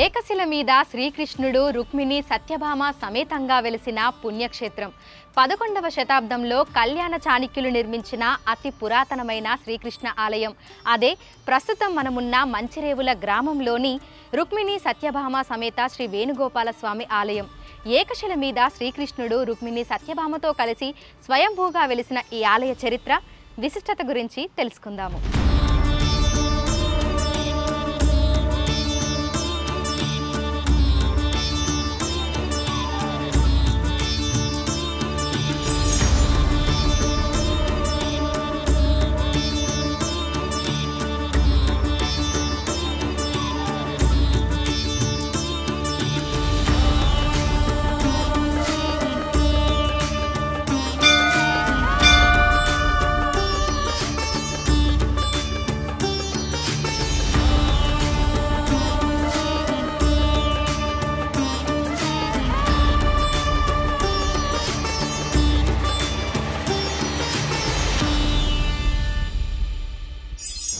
ఏకశిల మీద శ్రీకృష్ణుడు రుక్మిణి సత్యభామ సమేతంగా వెలిసిన పుణ్యక్షేత్రం 11వ శతాబ్దంలో కళ్యాణ చాణక్యులు నిర్మించిన అతి పురాతనమైన శ్రీకృష్ణ ఆలయం. అదే ప్రస్తుతం మనమున్న మంచిరేవుల గ్రామంలోని రుక్మిణి సత్యభామ సమేత శ్రీ వేణుగోపాల స్వామి ఆలయం. ఏకశిల మీద శ్రీకృష్ణుడు రుక్మిణి సత్యభామతో కలిసి స్వయంభూగా వెలిసిన ఈ ఆలయ చరిత్ర విశిష్టత గురించి తెలుసుకుందాము.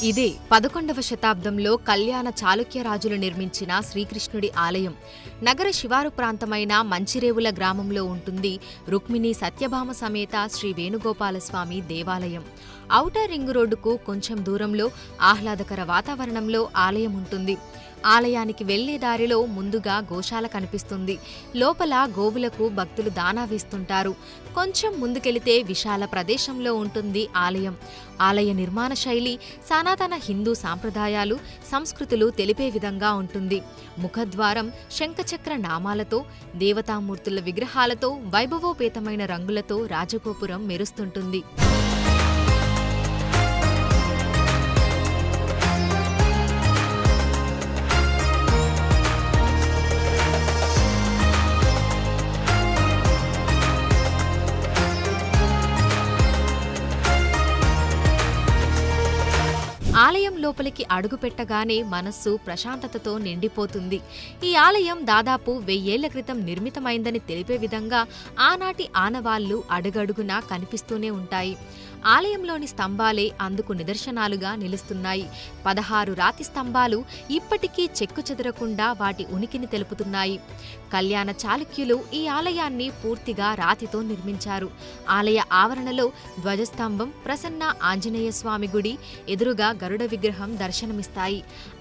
ఇదే 11వ శతాబ్దంలో కళ్యాణ చాళుక్య రాజులు నిర్మించిన శ్రీకృష్ణుడి ఆలయం. నగర శివారు ప్రాంతమైన మంచిరేవుల గ్రామంలో ఉంటుంది రుక్మిణి సత్యభామ సమేత శ్రీ వేణుగోపాల స్వామి దేవాలయం. ఔటర్ రింగ్ రోడ్డుకు కొంచెం దూరంలో ఆహ్లాదకర వాతావరణంలో ఆలయం ఉంటుంది. ఆలయానికి వెళ్లే దారిలో ముందుగా గోశాల కనిపిస్తుంది. లోపల గోవులకు భక్తులు దానా వేస్తుంటారు. కొంచెం ముందుకెళితే విశాల ప్రదేశంలో ఉంటుంది ఆలయం. ఆలయ నిర్మాణ శైలి సనాతన హిందూ సాంప్రదాయాలు, సంస్కృతులు తెలిపే విధంగా ఉంటుంది. ముఖద్వారం శంఖచక్ర నామాలతో, దేవతామూర్తుల విగ్రహాలతో, వైభవోపేతమైన రంగులతో రాజగోపురం మెరుస్తుంటుంది. ఆలయం లోపలికి అడుగుపెట్టగానే మనస్సు ప్రశాంతతతో నిండిపోతుంది. ఈ ఆలయం దాదాపు 1000 ఏళ్ల క్రితం నిర్మితమైందని తెలిపే విధంగా ఆనాటి ఆనవాళ్లు అడుగడుగునా కనిపిస్తూనే ఉంటాయి. ఆలయంలోని స్తంభాలే అందుకు నిదర్శనాలుగా నిలుస్తున్నాయి. 16 రాతి స్తంభాలు ఇప్పటికీ చెక్కుచెదరకుండా వాటి ఉనికిని తెలుపుతున్నాయి. కళ్యాణ చాళుక్యులు ఈ ఆలయాన్ని పూర్తిగా రాతితో నిర్మించారు. ఆలయ ఆవరణలో ధ్వజస్తంభం, ప్రసన్న ఆంజనేయ స్వామి గుడి, ఎదురుగా గరుడ విగ్రహం దర్శనమిస్తాయి.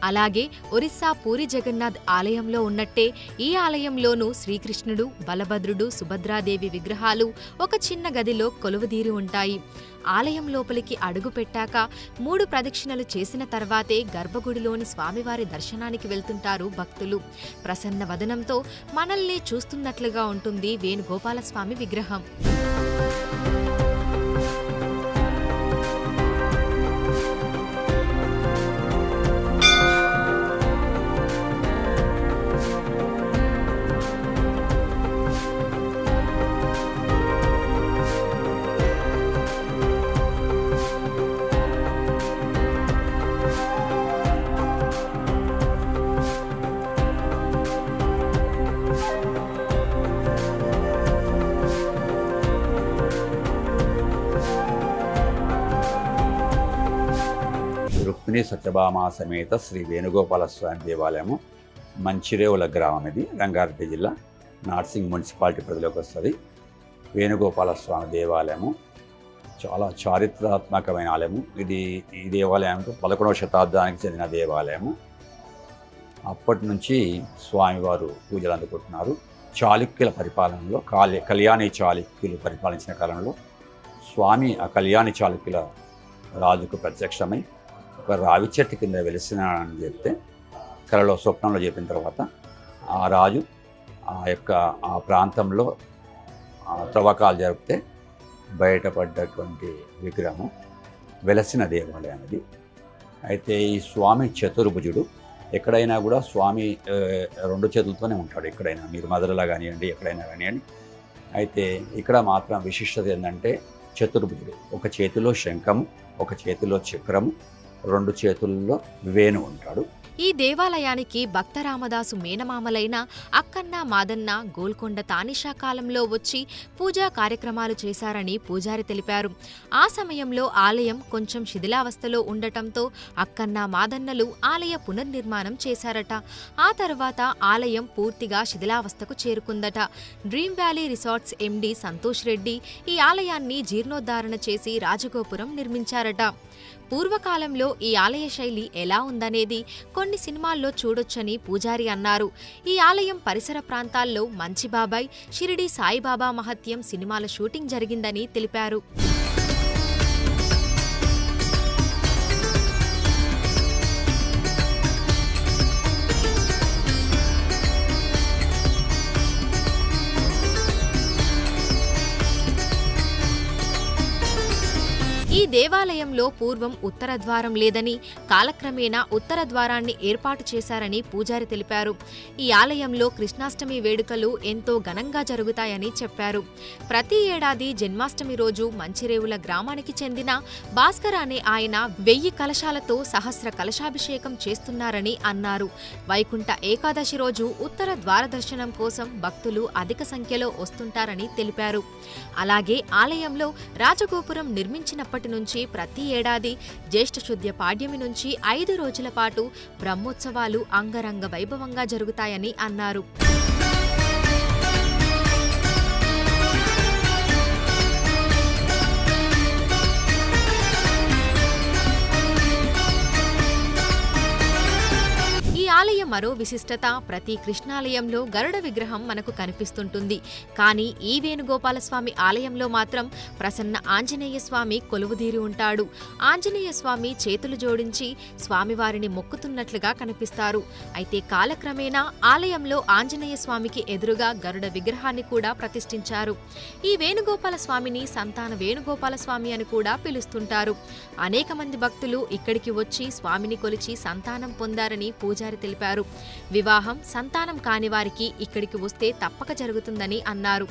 అలాగే ఒరిస్సా పూరి జగన్నాథ్ ఆలయంలో ఉన్నట్టే ఈ ఆలయంలోనూ శ్రీకృష్ణుడు, బలభద్రుడు, సుభద్రాదేవి విగ్రహాలు ఒక చిన్న గదిలో కొలువుదీరి ఉంటాయి. ఆలయం లోపలికి అడుగు పెట్టాక 3 ప్రదక్షిణలు చేసిన తర్వాతే గర్భగుడిలోని స్వామివారి దర్శనానికి వెళ్తుంటారు భక్తులు. ప్రసన్న వదనంతో మనల్ని చూస్తున్నట్లుగా ఉంటుంది వేణుగోపాల స్వామి విగ్రహం. రుక్మిణి సత్యభామ సమేత శ్రీ వేణుగోపాల స్వామి దేవాలయము మంచిరేవుల గ్రామం. ఇది రంగారెడ్డి జిల్లా నార్సింగ్ మున్సిపాలిటీ పరిధిలోకి వస్తుంది. వేణుగోపాల స్వామి దేవాలయము చాలా చారిత్రాత్మకమైన ఆలయము. ఈ దేవాలయం 11వ శతాబ్దానికి చెందిన దేవాలయము. అప్పటి నుంచి స్వామివారు పూజలు అందుకుంటున్నారు. చాళుక్యుల పరిపాలనలో కళ్యాణి చాళుక్యులు పరిపాలించిన కాలంలో స్వామి ఆ కళ్యాణి చాళుక్యుల రాజుకు ప్రత్యక్షమై ఒక రావి చెట్టు కింద వెలిసినాడని చెప్తే, కలలో స్వప్నంలో చెప్పిన తర్వాత ఆ రాజు ఆ ప్రాంతంలో త్రవ్వకాలు జరిపితే బయటపడ్డటువంటి విగ్రహం వెలసిన దేవాలయం అది. అయితే ఈ స్వామి చతుర్భుజుడు. ఎక్కడైనా కూడా స్వామి 2 చేతులతోనే ఉంటాడు. ఎక్కడైనా మీరు మధురలో కానివ్వండి, ఎక్కడైనా కానివ్వండి. అయితే ఇక్కడ మాత్రం విశిష్టత ఏంటంటే చతుర్భుజుడు. ఒక చేతిలో శంఖము, ఒక చేతిలో చక్రము, 2 చేతుల్లో వేణు ఉంటాడు. ఈ దేవాలయానికి భక్త రామదాసు మేనమామలైన అక్కన్న మాదన్న గోల్కొండ తానిషా కాలంలో వచ్చి పూజా కార్యక్రమాలు చేశారని పూజారి తెలిపారు. ఆ సమయంలో ఆలయం కొంచెం శిథిలావస్థలో ఉండటంతో అక్కన్న మాదన్నలు ఆలయ పునర్నిర్మాణం చేశారట. ఆ తర్వాత ఆలయం పూర్తిగా శిథిలావస్థకు చేరుకుందట. Dream valley resorts MD Santosh Reddy ఈ ఆలయాన్ని జీర్ణోద్ధరణ చేసి రాజగోపురం నిర్మించారట. పూర్వకాలంలో ఈ ఆలయ శైలి ఎలా ఉందనేది కొన్ని సినిమాల్లో చూడొచ్చని పూజారి అన్నారు. ఈ ఆలయం పరిసర ప్రాంతాల్లో మంచిబాబాయ్, షిరిడి సాయిబాబా మహత్యం సినిమాల షూటింగ్ జరిగిందని తెలిపారు. ఈ దేవాలయంలో పూర్వం ఉత్తర ద్వారం లేదని, కాలక్రమేణా ఉత్తర ద్వారాన్ని ఏర్పాటు చేశారని పూజారి తెలిపారు. ఈ ఆలయంలో కృష్ణాష్టమి వేడుకలు ఎంతో ఘనంగా జరుగుతాయని చెప్పారు. ప్రతి ఏడాది జన్మాష్టమి రోజు మంచిరేవుల గ్రామానికి చెందిన భాస్కర్ అనే ఆయన 1000 కలశాలతో సహస్ర కలశాభిషేకం చేస్తున్నారని అన్నారు. వైకుంఠ ఏకాదశి రోజు ఉత్తర ద్వార దర్శనం కోసం భక్తులు అధిక సంఖ్యలో వస్తుంటారని తెలిపారు. అలాగే ఆలయంలో రాజగోపురం నిర్మించినప్పటి నుంచి ప్రతి ఏడాది జ్యేష్ఠ శుద్ధ పాడ్యమి నుంచి 5 రోజుల పాటు బ్రహ్మోత్సవాలు అంగరంగ వైభవంగా జరుగుతాయని అన్నారు. ఈ ఆలయ మరో విశిష్టత, ప్రతి కృష్ణాలయంలో గరుడ విగ్రహం మనకు కనిపిస్తుంటుంది. కానీ ఈ వేణుగోపాలస్వామి ఆలయంలో మాత్రం ప్రసన్న ఆంజనేయ స్వామి కొలువుదీరి ఉంటాడు. ఆంజనేయ స్వామి చేతులు జోడించి స్వామివారిని మొక్కుతున్నట్లుగా కనిపిస్తారు. అయితే కాలక్రమేణా ఆలయంలో ఆంజనేయ స్వామికి ఎదురుగా గరుడ విగ్రహాన్ని కూడా ప్రతిష్ఠించారు. ఈ వేణుగోపాల స్వామిని సంతాన వేణుగోపాల స్వామి అని కూడా పిలుస్తుంటారు. అనేక మంది భక్తులు ఇక్కడికి వచ్చి స్వామిని కొలిచి సంతానం పొందారని పూజారి తెలిపారు. వివాహం, సంతానం కాని వారికి ఇక్కడికి వస్తే తప్పక జరుగుతుందని అన్నారు.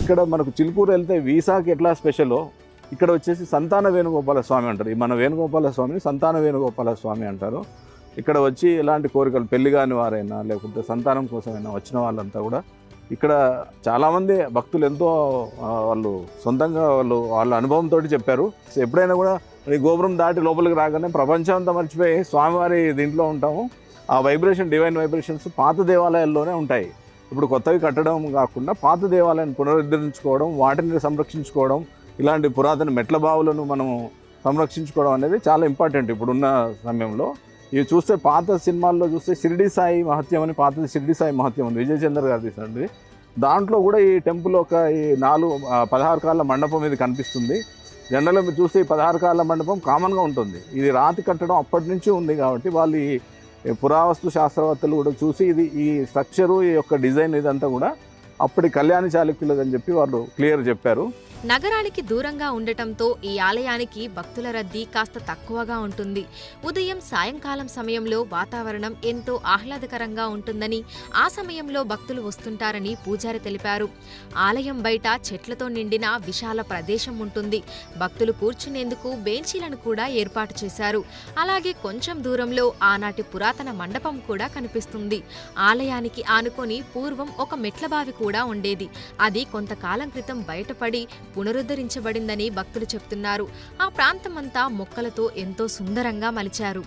ఇక్కడ మనకు చిలుకూరు వెళ్తే వీసాకి ఎట్లా స్పెషలో ఇక్కడ వచ్చేసి సంతాన వేణుగోపాల స్వామి అంటారు. మన వేణుగోపాల స్వామిని సంతాన వేణుగోపాల స్వామి అంటారు. ఇక్కడ వచ్చి ఎలాంటి కోరికలు, పెళ్లి కాని వారైనా లేకుంటే సంతానం కోసమైనా వచ్చిన వాళ్ళంతా కూడా ఇక్కడ చాలామంది భక్తులు ఎంతో వాళ్ళు సొంతంగా వాళ్ళ అనుభవంతో చెప్పారు. ఎప్పుడైనా కూడా ఈ గోపురం దాటి లోపలికి రాగానే ప్రపంచం అంతా మర్చిపోయి స్వామివారి దీంట్లో ఉంటాము. ఆ వైబ్రేషన్, డివైన్ వైబ్రేషన్స్ పాత దేవాలయాల్లోనే ఉంటాయి. ఇప్పుడు కొత్తవి కట్టడం కాకుండా పాత దేవాలయాన్ని పునరుద్ధరించుకోవడం, వాటిని సంరక్షించుకోవడం, ఇలాంటి పురాతన మెట్ల బావులను మనము సంరక్షించుకోవడం అనేది చాలా ఇంపార్టెంట్ ఇప్పుడున్న సమయంలో. ఇవి చూస్తే పాత సినిమాల్లో చూస్తే షిరిడి సాయి మహత్యం అని, పాతది షిరిడి సాయి మహత్యం ఉంది, విజయ్ చంద్ర గారు తీసినది. దాంట్లో కూడా ఈ టెంపుల్ ఒక ఈ 16 కాళ్ళ మండపం ఇది కనిపిస్తుంది. జనరల్గా మీరు చూస్తే ఈ 16 కాళ్ళ మండపం కామన్గా ఉంటుంది. ఇది రాతి కట్టడం అప్పటి నుంచి ఉంది కాబట్టి వాళ్ళు ఈ పురావస్తు శాస్త్రవేత్తలు కూడా చూసి ఇది ఈ స్ట్రక్చరు, ఈ యొక్క డిజైన్ ఇదంతా కూడా అప్పటి కళ్యాణ చాళుక్యులదని చెప్పి వాళ్ళు క్లియర్ చెప్పారు. నగరానికి దూరంగా ఉండటంతో ఈ ఆలయానికి భక్తుల రద్దీ కాస్త తక్కువగా ఉంటుంది. ఉదయం, సాయంకాలం సమయంలో వాతావరణం ఎంతో ఆహ్లాదకరంగా ఉంటుందని, ఆ సమయంలో భక్తులు వస్తుంటారని పూజారి తెలిపారు. ఆలయం బయట చెట్లతో నిండిన విశాల ప్రదేశం ఉంటుంది. భక్తులు కూర్చునేందుకు బెంచీలను కూడా ఏర్పాటు చేశారు. అలాగే కొంచెం దూరంలో ఆనాటి పురాతన మండపం కూడా కనిపిస్తుంది. ఆలయానికి ఆనుకొని పూర్వం ఒక మెట్లబావి కూడా ఉండేది. అది కొంతకాలం క్రితం బయటపడి పునరుద్ధరించబడిందని భక్తులు చెప్తున్నారు. ఆ ప్రాంతమంతా మొక్కలతో ఎంతో సుందరంగా మలిచారు.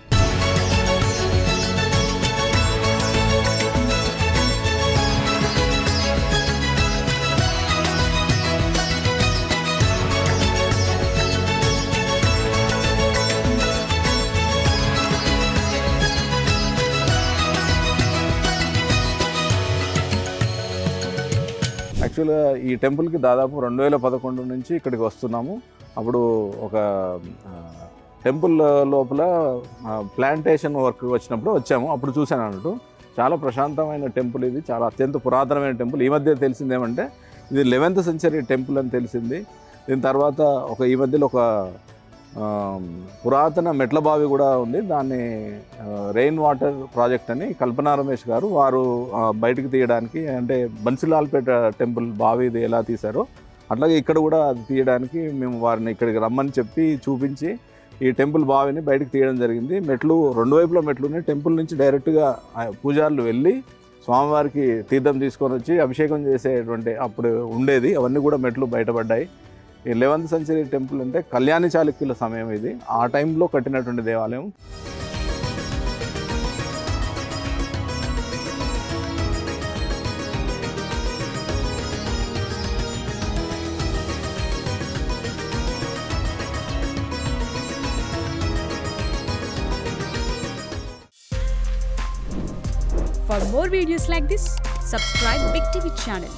యాక్చువల్గా ఈ టెంపుల్కి దాదాపు 2011 నుంచి ఇక్కడికి వస్తున్నాము. అప్పుడు ఒక టెంపుల్ లోపల ప్లాంటేషన్ వర్క్ వచ్చినప్పుడు వచ్చాము. అప్పుడు చూశాను అన్నట్టు. చాలా ప్రశాంతమైన టెంపుల్ ఇది, చాలా అత్యంత పురాతనమైన టెంపుల్. ఈ మధ్య తెలిసింది ఏమంటే ఇది 11th సెంచరీ టెంపుల్ అని తెలిసింది. దీని తర్వాత ఈ మధ్యలో ఒక పురాతన మెట్ల బావి కూడా ఉంది. దాన్ని రెయిన్ వాటర్ ప్రాజెక్ట్ అని కల్పనా రమేష్ గారు వారు బయటికి తీయడానికి, అంటే బన్సిలాల్పేట టెంపుల్ బావి ఇది ఎలా తీశారో అట్లాగే ఇక్కడ కూడా అది తీయడానికి మేము వారిని ఇక్కడికి రమ్మని చెప్పి చూపించి ఈ టెంపుల్ బావిని బయటకు తీయడం జరిగింది. మెట్లు రెండు వైపుల మెట్లు ఉన్నాయి. టెంపుల్ నుంచి డైరెక్ట్గా పూజారులు వెళ్ళి స్వామివారికి తీర్థం తీసుకొని వచ్చి అభిషేకం చేసేటువంటి అప్పుడు ఉండేది. అవన్నీ కూడా మెట్లు బయటపడ్డాయి. ఈ 11th సెంచరీ టెంపుల్ అంటే కళ్యాణి చాళుక్యుల సమయం ఇది, ఆ టైంలో కట్టినటువంటి దేవాలయం. For more videos like this, subscribe Big TV channel.